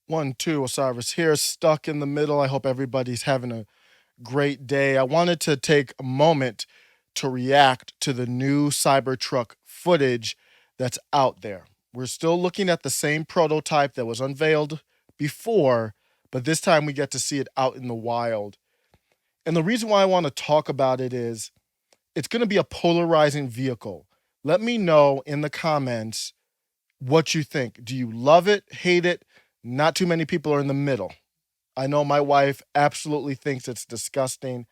One, two, Osiris here, stuck in the middle. I hope everybody's having a great day. I wanted to take a moment to react to the new Cybertruck footage that's out there. We're still looking at the same prototype that was unveiled before, but this time we get to see it out in the wild. And the reason why I want to talk about it is it's going to be a polarizing vehicle. Let me know in the comments what you think. Do you love it, hate it? Not too many people are in the middle. I know my wife absolutely thinks it's disgusting.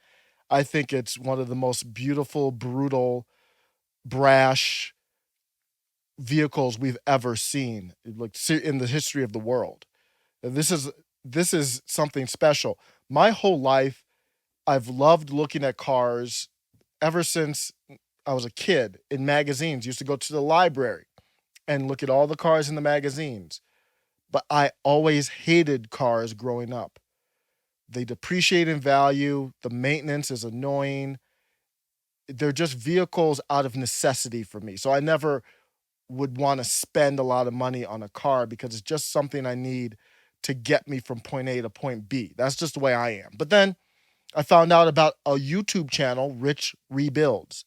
I think it's one of the most beautiful, brutal, brash vehicles we've ever seen, like in the history of the world. This is something special. My whole life, I've loved looking at cars ever since I was a kid in magazines. Used to go to the library and look at all the cars in the magazines. But I always hated cars growing up. They depreciate in value, the maintenance is annoying. They're just vehicles out of necessity for me. So I never would want to spend a lot of money on a car because it's just something I need to get me from point A to point B. That's just the way I am. But then I found out about a YouTube channel, Rich Rebuilds.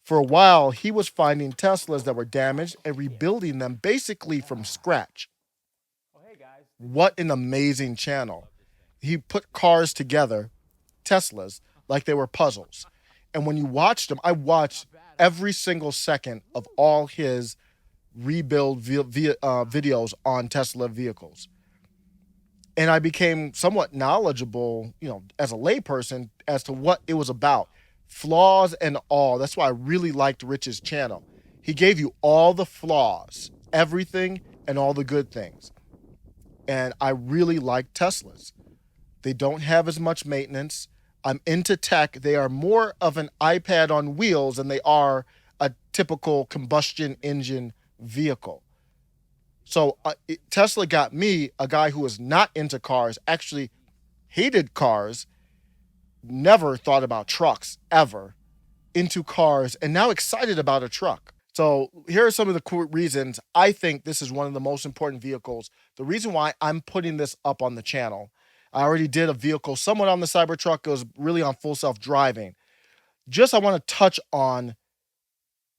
For a while, he was finding Teslas that were damaged and rebuilding them basically from scratch. What an amazing channel. He put cars together, Teslas, like they were puzzles. And when you watched them, I watched every single second of all his rebuild videos on Tesla vehicles. And I became somewhat knowledgeable, as a layperson as to what it was about, flaws and all. That's why I really liked Rich's channel. He gave you all the flaws, everything, and all the good things. And I really like Teslas. They don't have as much maintenance. I'm into tech. They are more of an iPad on wheels than they are a typical combustion engine vehicle. So Tesla got me, a guy who was not into cars, actually hated cars, never thought about trucks ever, into cars, and now excited about a truck. So here are some of the cool reasons I think this is one of the most important vehicles. The reason why I'm putting this up on the channel. I already did a vehicle somewhat on the Cybertruck. It was really on full self-driving. Just I want to touch on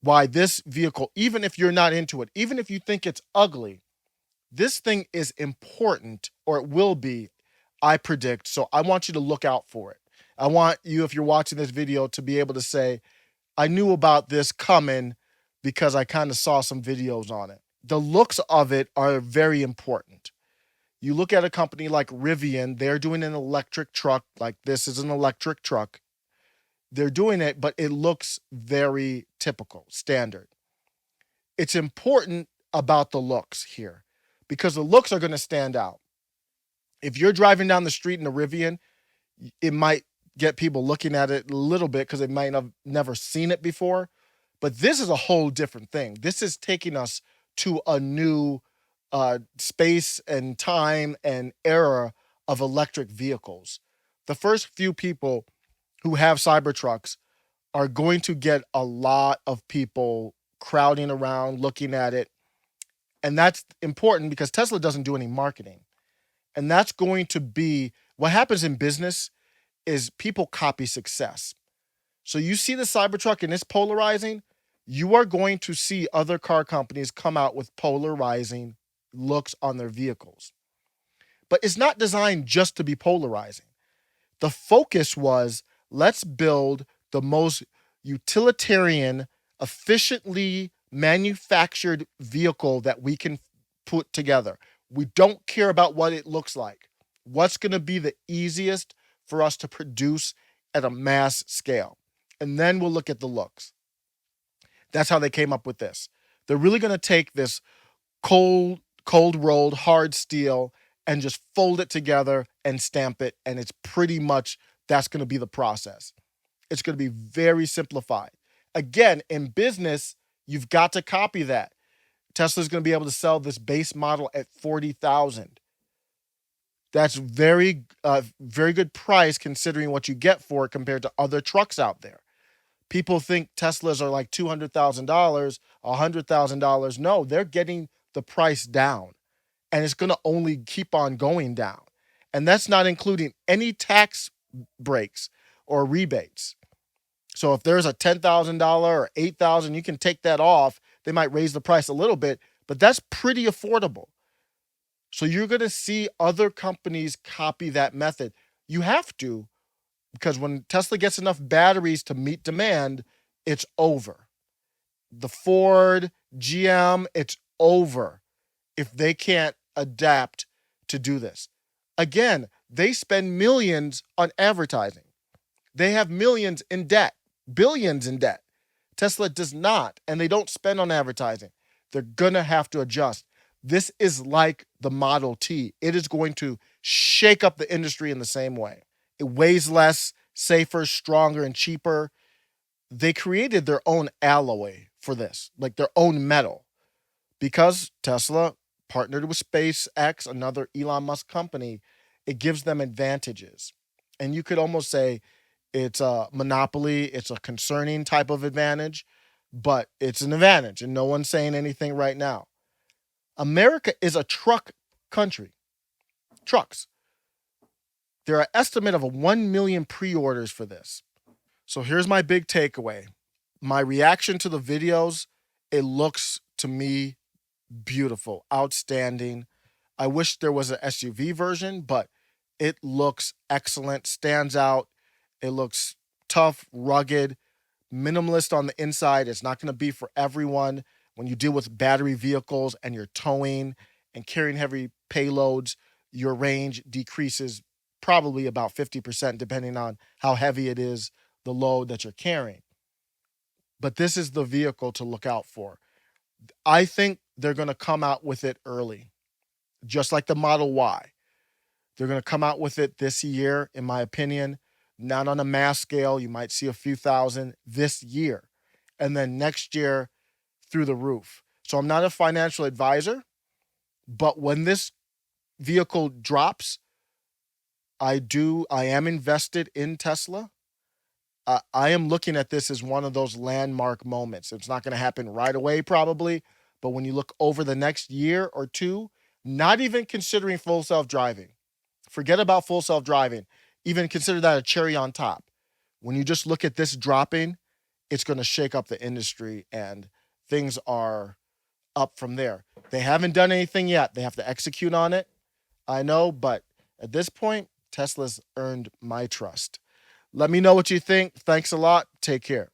why this vehicle, even if you're not into it, even if you think it's ugly, this thing is important, or it will be, I predict. So I want you to look out for it. I want you, if you're watching this video, to be able to say, I knew about this coming because I kind of saw some videos on it. The looks of it are very important. You look at a company like Rivian, they're doing an electric truck, like this is an electric truck. They're doing it, but it looks very typical, standard. It's important about the looks here because the looks are going to stand out. If you're driving down the street in a Rivian, it might get people looking at it a little bit because they might have never seen it before. But this is a whole different thing. This is taking us to a new space and time and era of electric vehicles. The first few people who have Cybertrucks are going to get a lot of people crowding around, looking at it. And that's important because Tesla doesn't do any marketing. And that's going to be what happens in business is people copy success. So you see the Cybertruck and it's polarizing, you are going to see other car companies come out with polarizing looks on their vehicles. But it's not designed just to be polarizing. The focus was, let's build the most utilitarian, efficiently manufactured vehicle that we can put together. We don't care about what it looks like. What's going to be the easiest for us to produce at a mass scale? And then we'll look at the looks. That's how they came up with this. They're really going to take this cold rolled hard steel and just fold it together and stamp it. And it's pretty much, that's going to be the process. It's going to be very simplified. Again, in business, you've got to copy that. Tesla's going to be able to sell this base model at $40,000. That's very good price considering what you get for it compared to other trucks out there. People think Teslas are like $200,000, $100,000. No, they're getting the price down. and it's going to only keep on going down. And that's not including any tax breaks or rebates. So if there's a $10,000 or $8,000, you can take that off. They might raise the price a little bit, but that's pretty affordable. So you're going to see other companies copy that method. You have to, because when Tesla gets enough batteries to meet demand, it's over. The Ford, GM, it's over if they can't adapt to do this. Again, they spend millions on advertising. They have millions in debt, billions in debt. Tesla does not, and they don't spend on advertising. They're going to have to adjust. This is like the Model T. It is going to shake up the industry in the same way. It weighs less, safer, stronger, and cheaper. They created their own alloy for this, like their own metal, because Tesla partnered with SpaceX, another Elon Musk company. It gives them advantages. And you could almost say it's a monopoly, it's a concerning type of advantage, but it's an advantage, and no one's saying anything right now. America is a truck country. Trucks. There are an estimate of 1 million pre-orders for this. So here's my big takeaway. My reaction to the videos, it looks to me beautiful, outstanding. I wish there was an SUV version, but it looks excellent, stands out. It looks tough, rugged, minimalist on the inside. It's not going to be for everyone. When you deal with battery vehicles and you're towing and carrying heavy payloads, your range decreases probably about 50%, depending on how heavy it is, the load that you're carrying. But this is the vehicle to look out for. I think they're going to come out with it early, just like the Model Y. They're going to come out with it this year, in my opinion, not on a mass scale. You might see a few thousand this year, and then next year through the roof. So I'm not a financial advisor, but when this vehicle drops, I am invested in Tesla. I am looking at this as one of those landmark moments. It's not going to happen right away, probably, but when you look over the next year or two, not even considering full self-driving, forget about full self-driving, even consider that a cherry on top. When you just look at this dropping, it's going to shake up the industry, and things are up from there. They haven't done anything yet. They have to execute on it. I know, but at this point, Tesla's earned my trust. Let me know what you think. Thanks a lot. Take care.